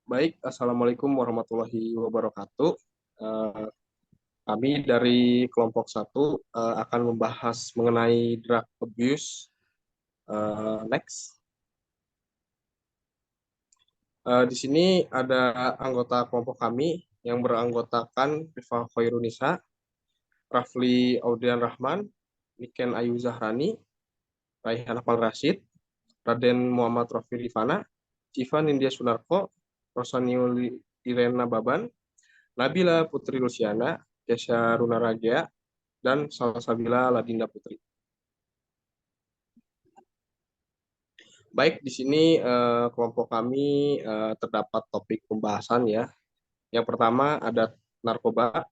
Baik, Assalamualaikum warahmatullahi wabarakatuh. Eh, Kami dari kelompok satu akan membahas mengenai drug abuse. Next. Di sini ada anggota kelompok kami yang beranggotakan Rifa Khairunisa, Rafli Audian Rahman, Niken Ayu Zahrani, Raihan Akmal Rashid, Raden Muhammad Rofi Rifana, Civa Nindya Sunarko, Rosaniul Irena Baban, Nabila Putri Luciana, Kesha Runaraja, dan Salsabila Ladinda Putri. Baik, di sini kelompok kami terdapat topik pembahasan ya. Yang pertama ada narkoba,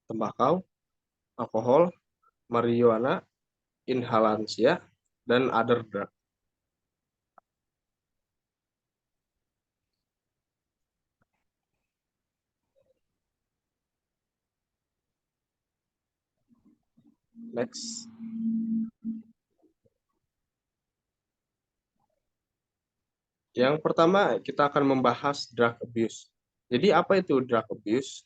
tembakau, alkohol, marijuana, inhalansia, dan other drug. Next. Yang pertama kita akan membahas drug abuse. Jadi apa itu drug abuse?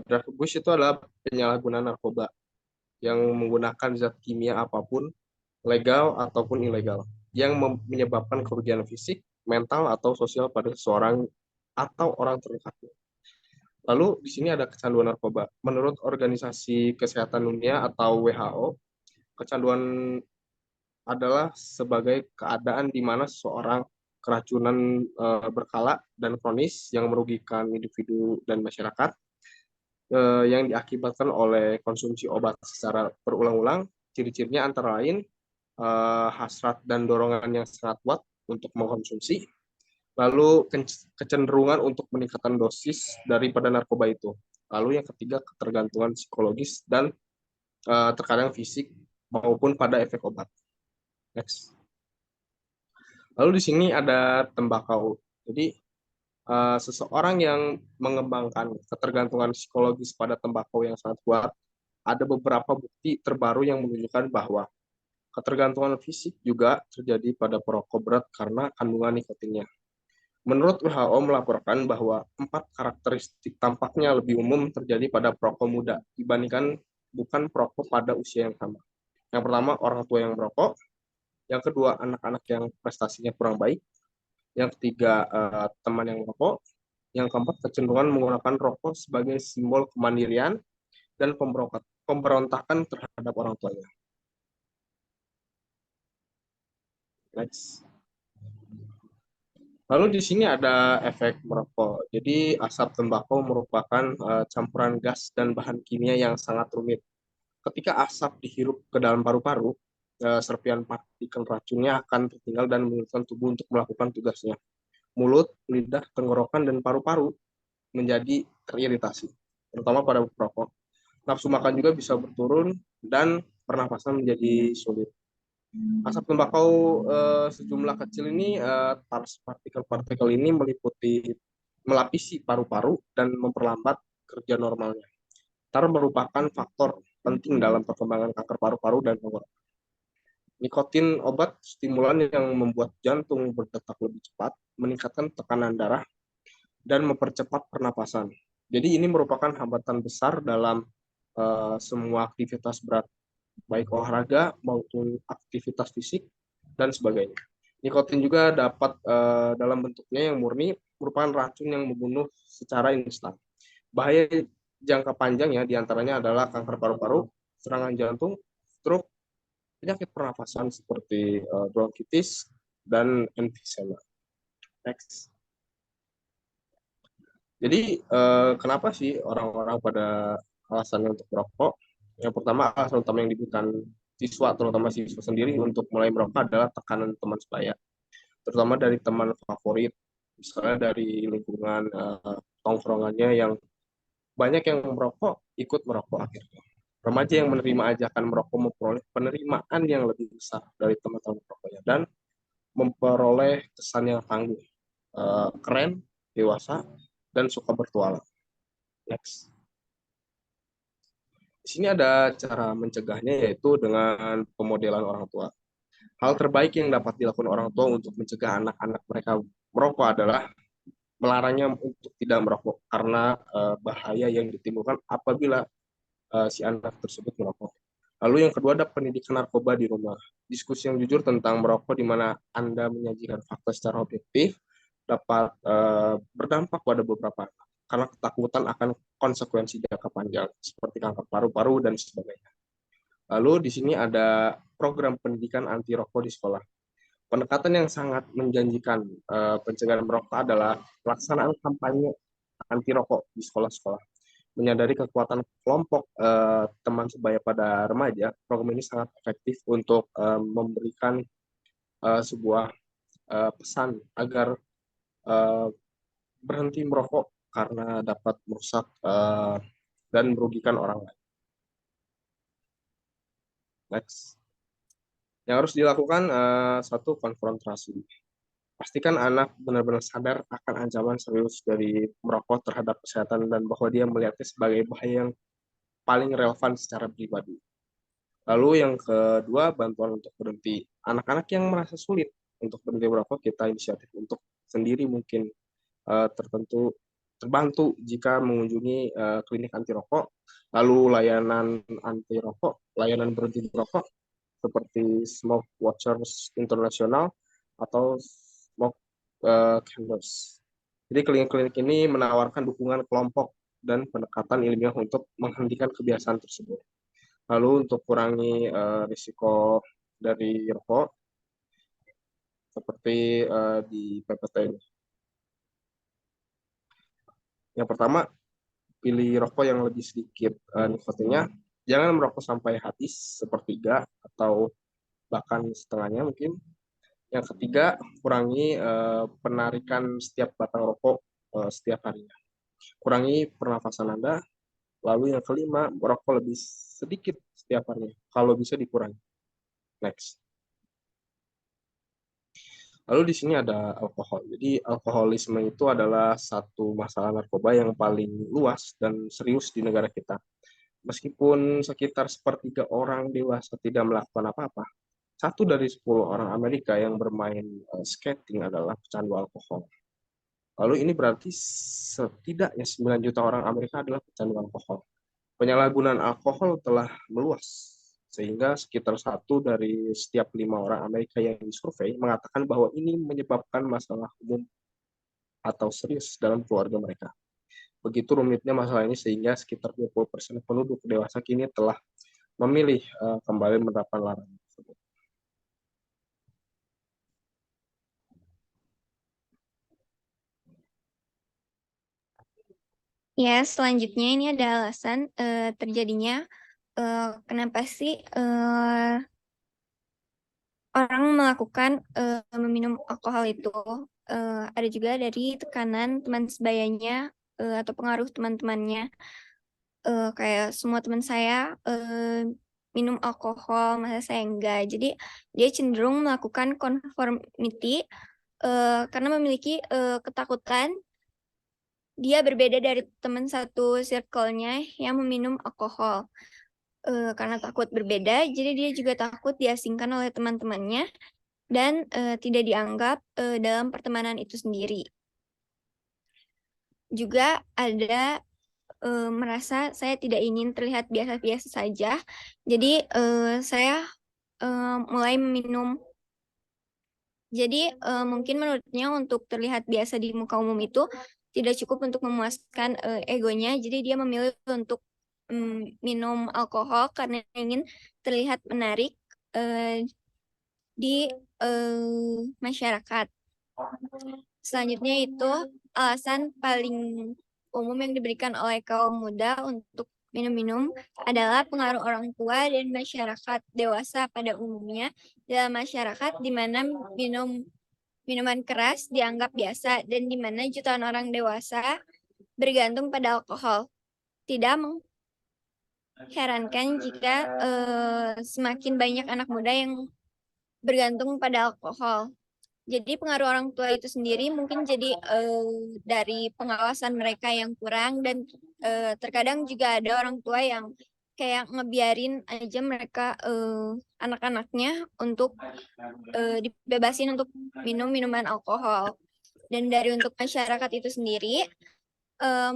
Drug abuse itu adalah penyalahgunaan narkoba yang menggunakan zat kimia apapun, legal ataupun ilegal, yang menyebabkan kerugian fisik, mental, atau sosial pada seseorang atau orang terdekat. Lalu di sini ada kecanduan narkoba. Menurut Organisasi Kesehatan Dunia atau WHO, kecanduan adalah sebagai keadaan di mana seseorang keracunan berkala dan kronis yang merugikan individu dan masyarakat yang diakibatkan oleh konsumsi obat secara berulang-ulang. Ciri-cirinya antara lain hasrat dan dorongan yang sangat kuat untuk mengkonsumsi, lalu kecenderungan untuk meningkatkan dosis daripada narkoba itu. Lalu yang ketiga, ketergantungan psikologis dan terkadang fisik maupun pada efek obat. Next. Lalu di sini ada tembakau. Jadi seseorang yang mengembangkan ketergantungan psikologis pada tembakau yang sangat kuat, ada beberapa bukti terbaru yang menunjukkan bahwa ketergantungan fisik juga terjadi pada perokok berat karena kandungan nikotinnya. Menurut WHO melaporkan bahwa 4 karakteristik tampaknya lebih umum terjadi pada perokok muda dibandingkan bukan perokok pada usia yang sama. Yang pertama, orang tua yang merokok. Yang kedua, anak-anak yang prestasinya kurang baik. Yang ketiga, teman yang merokok. Yang keempat, kecenderungan menggunakan rokok sebagai simbol kemandirian dan pemberontakan terhadap orang tuanya. Next. Lalu di sini ada efek merokok. Jadi asap tembakau merupakan campuran gas dan bahan kimia yang sangat rumit. Ketika asap dihirup ke dalam paru-paru, serpian partikel racunnya akan tertinggal dan menyulitkan tubuh untuk melakukan tugasnya. Mulut, lidah, tenggorokan, dan paru-paru menjadi teriritasi, terutama pada perokok. Nafsu makan juga bisa berturun dan pernapasan menjadi sulit. Asap tembakau sejumlah kecil ini, partikel-partikel ini melapisi paru-paru dan memperlambat kerja normalnya. Tar merupakan faktor penting dalam perkembangan kanker paru-paru dan tenggorokan. Nikotin obat stimulan yang membuat jantung berdetak lebih cepat, meningkatkan tekanan darah, dan mempercepat pernapasan. Jadi ini merupakan hambatan besar dalam semua aktivitas berat, baik olahraga maupun aktivitas fisik dan sebagainya. Nikotin juga dapat dalam bentuknya yang murni merupakan racun yang membunuh secara instan. Bahaya jangka panjang ya diantaranya adalah kanker paru-paru, serangan jantung, stroke, penyakit pernafasan seperti bronkitis dan emfisema. Next. Jadi kenapa sih orang-orang pada alasannya untuk merokok? Yang pertama, alasan utama yang diberikan siswa, terutama siswa sendiri untuk mulai merokok adalah tekanan teman sebaya, terutama dari teman favorit, misalnya dari lingkungan tongkrongannya yang banyak yang merokok, ikut merokok akhirnya. Remaja yang menerima ajakan merokok memperoleh penerimaan yang lebih besar dari teman-teman merokoknya dan memperoleh kesan yang tangguh, keren, dewasa, dan suka bertualang. Next. Di sini ada cara mencegahnya yaitu dengan pemodelan orang tua. Hal terbaik yang dapat dilakukan orang tua untuk mencegah anak-anak mereka merokok adalah melarangnya untuk tidak merokok karena bahaya yang ditimbulkan apabila si anak tersebut merokok. Lalu yang kedua ada pendidikan narkoba di rumah. Diskusi yang jujur tentang merokok di mana Anda menyajikan fakta secara objektif dapat berdampak pada beberapa anak karena ketakutan akan konsekuensi jangka panjang seperti kanker paru-paru dan sebagainya. Lalu di sini ada program pendidikan anti rokok di sekolah. Pendekatan yang sangat menjanjikan pencegahan merokok adalah pelaksanaan kampanye anti rokok di sekolah-sekolah. Menyadari kekuatan kelompok teman sebaya pada remaja, program ini sangat efektif untuk memberikan sebuah pesan agar uh, berhenti merokok karena dapat merusak dan merugikan orang lain. Next. Yang harus dilakukan satu konfrontasi. Pastikan anak benar-benar sadar akan ancaman serius dari merokok terhadap kesehatan dan bahwa dia melihatnya sebagai bahaya yang paling relevan secara pribadi. Lalu yang kedua, bantuan untuk berhenti. Anak-anak yang merasa sulit untuk berhenti merokok, kita inisiatif untuk sendiri mungkin terbantu jika mengunjungi klinik anti rokok, lalu layanan anti rokok, layanan berhenti merokok seperti Smoke Watchers International atau Smoke Candles. Jadi klinik-klinik ini menawarkan dukungan kelompok dan pendekatan ilmiah untuk menghentikan kebiasaan tersebut. Lalu untuk kurangi risiko dari rokok seperti di PPT ini. Yang pertama, pilih rokok yang lebih sedikit nikotinnya. Jangan merokok sampai habis sepertiga atau bahkan setengahnya mungkin. Yang ketiga, kurangi penarikan setiap batang rokok setiap harinya. Kurangi pernafasan Anda. Lalu yang kelima, merokok lebih sedikit setiap harinya. Kalau bisa dikurangi. Next. Lalu di sini ada alkohol. Jadi alkoholisme itu adalah satu masalah narkoba yang paling luas dan serius di negara kita. Meskipun sekitar sepertiga orang dewasa tidak melakukan apa-apa, 1 dari 10 orang Amerika yang bermain skating adalah pecandu alkohol. Lalu ini berarti setidaknya 9 juta orang Amerika adalah pecandu alkohol. Penyalahgunaan alkohol telah meluas, sehingga sekitar 1 dari setiap 5 orang Amerika yang disurvei mengatakan bahwa ini menyebabkan masalah umum atau serius dalam keluarga mereka. Begitu rumitnya masalah ini sehingga sekitar 20% penduduk dewasa kini telah memilih kembali menerapkan larangan tersebut. Ya, selanjutnya ini ada alasan terjadinya kenapa sih orang melakukan meminum alkohol itu. Ada juga dari tekanan teman sebayanya atau pengaruh teman-temannya. Kayak semua teman saya minum alkohol, masa saya enggak. Jadi dia cenderung melakukan conformity karena memiliki ketakutan dia berbeda dari teman satu circle-nya yang meminum alkohol. Karena takut berbeda, jadi dia juga takut diasingkan oleh teman-temannya dan tidak dianggap dalam pertemanan itu sendiri. Juga ada merasa saya tidak ingin terlihat biasa-biasa saja, jadi saya mulai meminum. Jadi mungkin menurutnya untuk terlihat biasa di muka umum itu tidak cukup untuk memuaskan egonya, jadi dia memilih untuk minum alkohol karena ingin terlihat menarik di masyarakat. Selanjutnya itu alasan paling umum yang diberikan oleh kaum muda untuk minum-minum adalah pengaruh orang tua dan masyarakat dewasa pada umumnya. Dalam masyarakat di mana minuman keras dianggap biasa dan di mana jutaan orang dewasa bergantung pada alkohol. Tidak mengherankan jika semakin banyak anak muda yang bergantung pada alkohol. Jadi pengaruh orang tua itu sendiri mungkin jadi dari pengawasan mereka yang kurang dan terkadang juga ada orang tua yang kayak ngebiarin aja mereka anak-anaknya untuk dibebasin untuk minum minuman alkohol. Dan dari untuk masyarakat itu sendiri,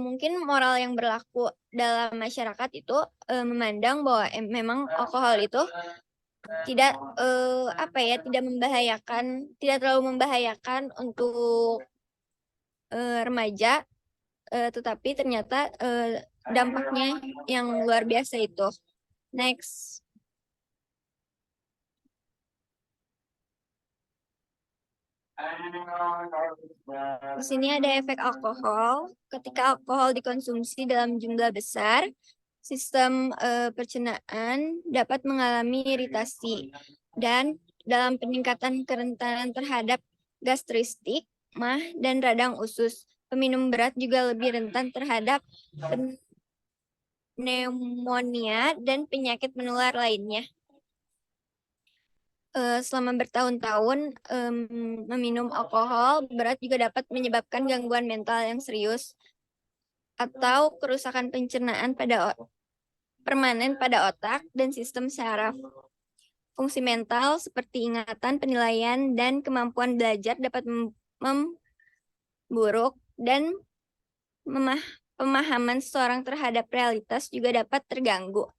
mungkin moral yang berlaku dalam masyarakat itu memandang bahwa memang alkohol itu tidak tidak membahayakan, tidak terlalu membahayakan untuk remaja, tetapi ternyata dampaknya yang luar biasa itu. Next. Di sini ada efek alkohol. Ketika alkohol dikonsumsi dalam jumlah besar, sistem pencernaan dapat mengalami iritasi dan dalam peningkatan kerentanan terhadap gastristik, mah, dan radang usus. Peminum berat juga lebih rentan terhadap pneumonia dan penyakit menular lainnya. Selama bertahun-tahun meminum alkohol berat juga dapat menyebabkan gangguan mental yang serius atau kerusakan pencernaan permanen pada otak dan sistem saraf. Fungsi mental seperti ingatan, penilaian, dan kemampuan belajar dapat memburuk dan pemahaman seseorang terhadap realitas juga dapat terganggu.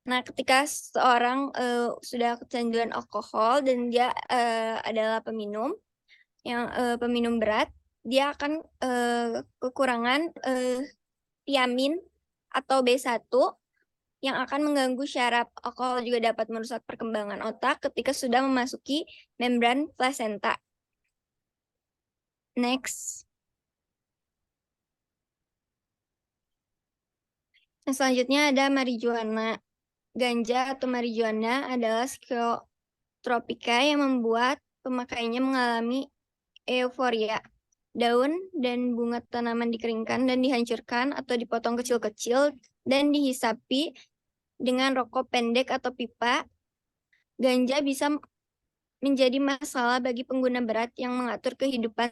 Nah, ketika seorang sudah kecanduan alkohol dan dia adalah peminum berat, dia akan kekurangan tiamin atau B1 yang akan mengganggu syaraf. Alkohol juga dapat merusak perkembangan otak ketika sudah memasuki membran plasenta. Next. Nah, selanjutnya ada marijuana. Ganja atau marijuana adalah psikotropika yang membuat pemakainya mengalami euforia. Daun dan bunga tanaman dikeringkan dan dihancurkan atau dipotong kecil-kecil dan dihisapi dengan rokok pendek atau pipa. Ganja bisa menjadi masalah bagi pengguna berat yang mengatur kehidupan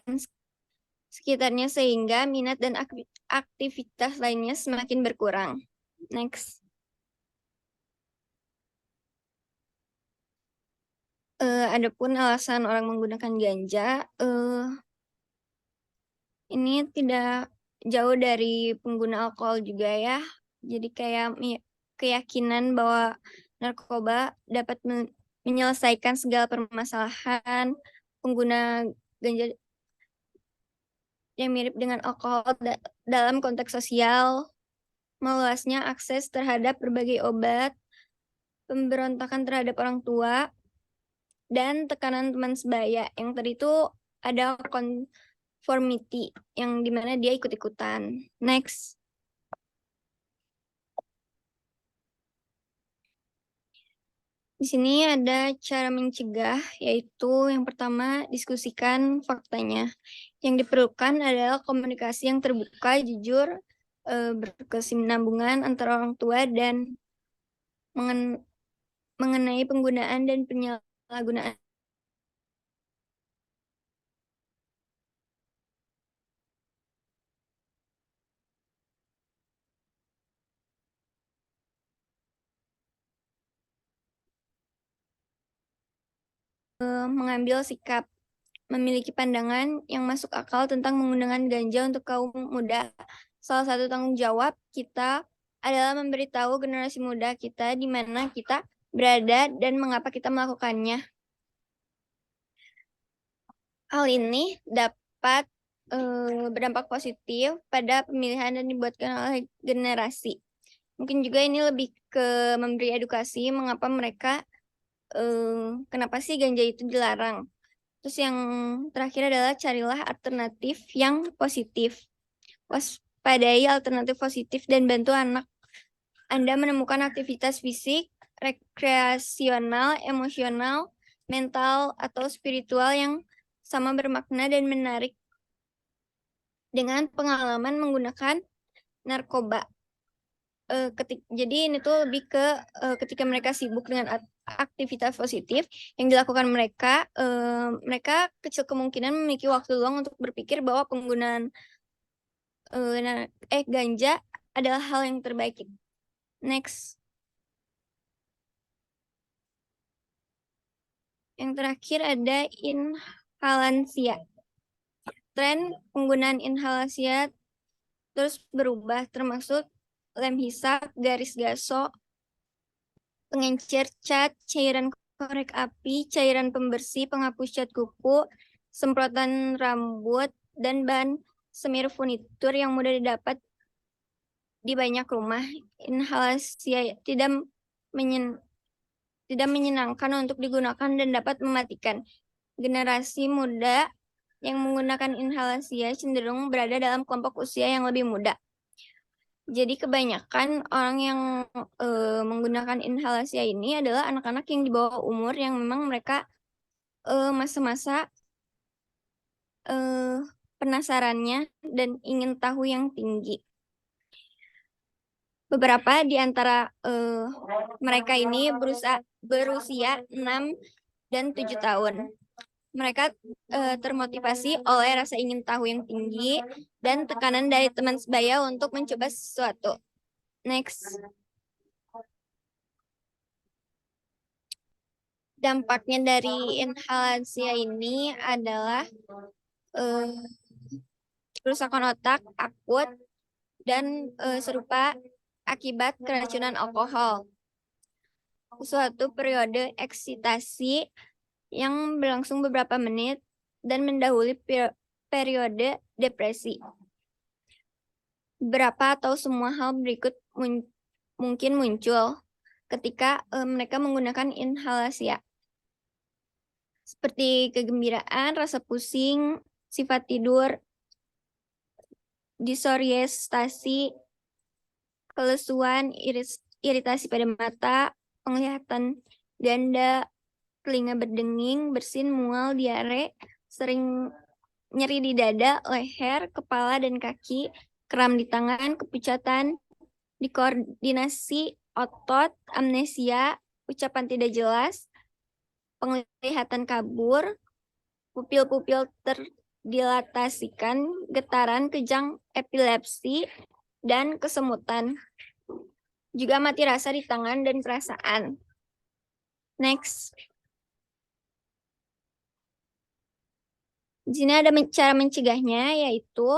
sekitarnya sehingga minat dan aktivitas lainnya semakin berkurang. Next. Adapun alasan orang menggunakan ganja, ini tidak jauh dari pengguna alkohol juga ya. Jadi kayak keyakinan bahwa narkoba dapat menyelesaikan segala permasalahan. Pengguna ganja yang mirip dengan alkohol dalam konteks sosial, meluasnya akses terhadap berbagai obat, pemberontakan terhadap orang tua, dan tekanan teman sebaya. Yang tadi itu ada conformity, yang dimana dia ikut-ikutan. Next. Di sini ada cara mencegah, yaitu yang pertama, diskusikan faktanya. Yang diperlukan adalah komunikasi yang terbuka, jujur, berkesinambungan antara orang tua dan mengenai penggunaan dan penyalahgunaan mengambil sikap, memiliki pandangan yang masuk akal tentang menggunakan ganja untuk kaum muda. Salah satu tanggung jawab kita adalah memberitahu generasi muda kita di mana kita berada dan mengapa kita melakukannya. Hal ini dapat berdampak positif pada pemilihan dan dibuatkan oleh generasi. Mungkin juga ini lebih ke memberi edukasi mengapa mereka kenapa sih ganja itu dilarang. Terus yang terakhir adalah carilah alternatif yang positif. Waspadai alternatif positif dan bantu anak Anda menemukan aktivitas fisik, rekreasional, emosional, mental, atau spiritual yang sama bermakna dan menarik dengan pengalaman menggunakan narkoba. Jadi ini tuh lebih ke ketika mereka sibuk dengan aktivitas positif yang dilakukan mereka, mereka kecil kemungkinan memiliki waktu luang untuk berpikir bahwa penggunaan ganja adalah hal yang terbaik. Next. Yang terakhir ada inhalansia. tren penggunaan inhalasia terus berubah, termasuk lem hisap, garis gaso, pengencer cat, cairan korek api, cairan pembersih, penghapus cat kuku, semprotan rambut, dan bahan semir furnitur yang mudah didapat di banyak rumah. Inhalasi tidak menyenangkan untuk digunakan dan dapat mematikan. Generasi muda yang menggunakan inhalasi cenderung berada dalam kelompok usia yang lebih muda. Jadi kebanyakan orang yang menggunakan inhalasi ini adalah anak-anak yang di bawah umur yang memang mereka masa-masa penasarannya dan ingin tahu yang tinggi. Beberapa di antara mereka ini berusia 6 dan 7 tahun. Mereka termotivasi oleh rasa ingin tahu yang tinggi dan tekanan dari teman sebaya untuk mencoba sesuatu. Next. Dampaknya dari inhalasi ini adalah kerusakan otak akut dan serupa akibat keracunan alkohol. Suatu periode eksitasi yang berlangsung beberapa menit dan mendahului periode depresi. Berapa atau semua hal berikut mungkin muncul ketika mereka menggunakan inhalasi, seperti kegembiraan, rasa pusing, sifat tidur, disorientasi, kelesuan, iritasi pada mata, penglihatan ganda, telinga berdenging, bersin, mual, diare, sering nyeri di dada, leher, kepala, dan kaki, kram di tangan, kepucatan, dikoordinasi, otot, amnesia, ucapan tidak jelas, penglihatan kabur, pupil-pupil terdilatasikan, getaran, kejang, epilepsi, dan kesemutan. Juga mati rasa di tangan dan perasaan. Next. Di sini ada cara mencegahnya, yaitu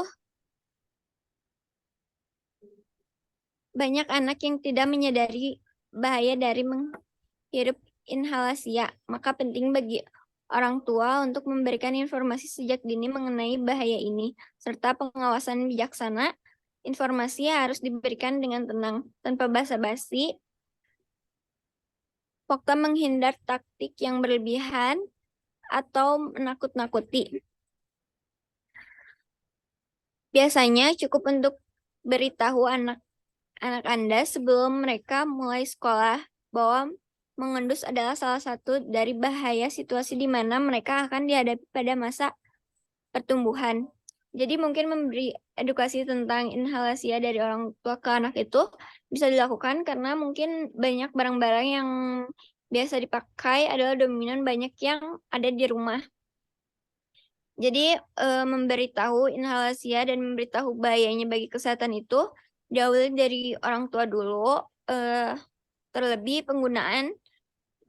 banyak anak yang tidak menyadari bahaya dari menghirup inhalasi. Maka penting bagi orang tua untuk memberikan informasi sejak dini mengenai bahaya ini, serta pengawasan bijaksana. Informasi harus diberikan dengan tenang, tanpa basa-basi. Pokoknya menghindar taktik yang berlebihan atau menakut-nakuti. Biasanya cukup untuk beritahu anak-anak Anda sebelum mereka mulai sekolah bahwa mengendus adalah salah satu dari bahaya situasi di mana mereka akan dihadapi pada masa pertumbuhan. Jadi mungkin memberi edukasi tentang inhalasi dari orang tua ke anak itu bisa dilakukan karena mungkin banyak barang-barang yang biasa dipakai adalah dominan banyak yang ada di rumah. Jadi memberitahu inhalasi dan memberitahu bahayanya bagi kesehatan itu diawali dari orang tua dulu. Terlebih penggunaan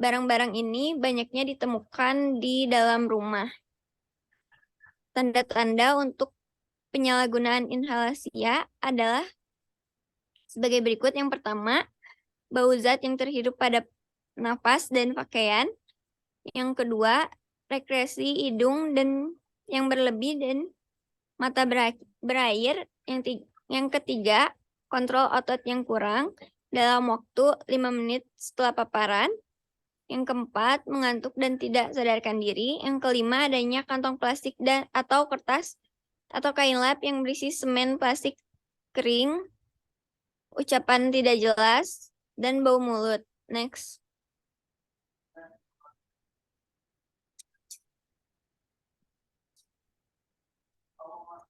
barang-barang ini banyaknya ditemukan di dalam rumah. Tanda-tanda untuk penyalahgunaan inhalasi adalah sebagai berikut. Yang pertama, bau zat yang terhirup pada napas dan pakaian. Yang kedua, rekresi hidung dan yang berlebih dan mata berair. Yang ketiga, kontrol otot yang kurang dalam waktu 5 menit setelah paparan. Yang keempat, mengantuk dan tidak sadarkan diri. Yang kelima, adanya kantong plastik atau kertas atau kain lap yang berisi semen plastik kering, ucapan tidak jelas, dan bau mulut. Next.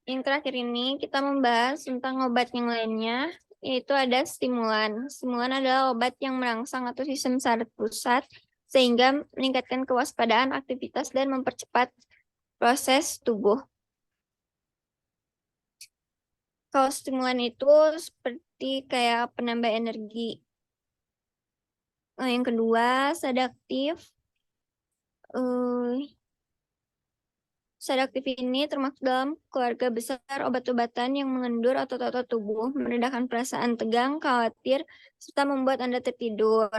Yang terakhir ini kita membahas tentang obat yang lainnya, yaitu ada stimulan. Stimulan adalah obat yang merangsang atau sistem saraf pusat sehingga meningkatkan kewaspadaan aktivitas dan mempercepat proses tubuh. Kalau stimulan itu seperti kayak penambah energi. Yang kedua, sedaktif. sedaktif ini termasuk dalam keluarga besar obat-obatan yang mengendur otot-otot tubuh, meredakan perasaan tegang, khawatir, serta membuat Anda tertidur.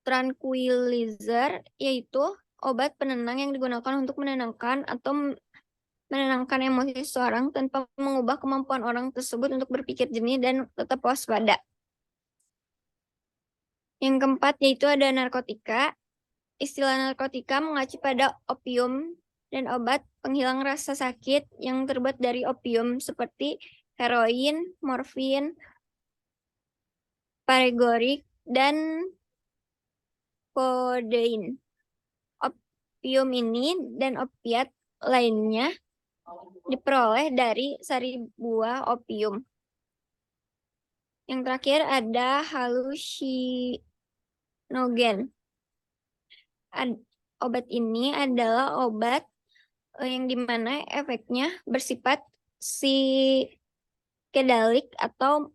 Tranquilizer yaitu obat penenang yang digunakan untuk menenangkan atau menenangkan emosi seseorang tanpa mengubah kemampuan orang tersebut untuk berpikir jernih dan tetap waspada. Yang keempat yaitu ada narkotika. Istilah narkotika mengacu pada opium dan obat penghilang rasa sakit yang terbuat dari opium seperti heroin, morfin, paregorik, dan kodein. Opium ini dan opiat lainnya diperoleh dari sari buah opium. Yang terakhir ada halusinogen. Obat ini adalah obat yang dimana efeknya bersifat psikedalik atau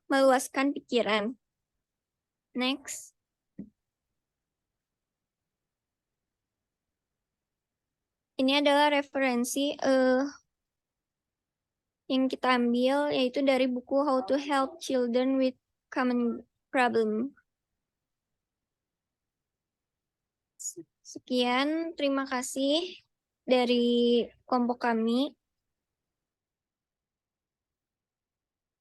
meluaskan pikiran. Next. Ini adalah referensi yang kita ambil yaitu dari buku How to Help Children with Common Problem. Sekian, terima kasih dari kelompok kami.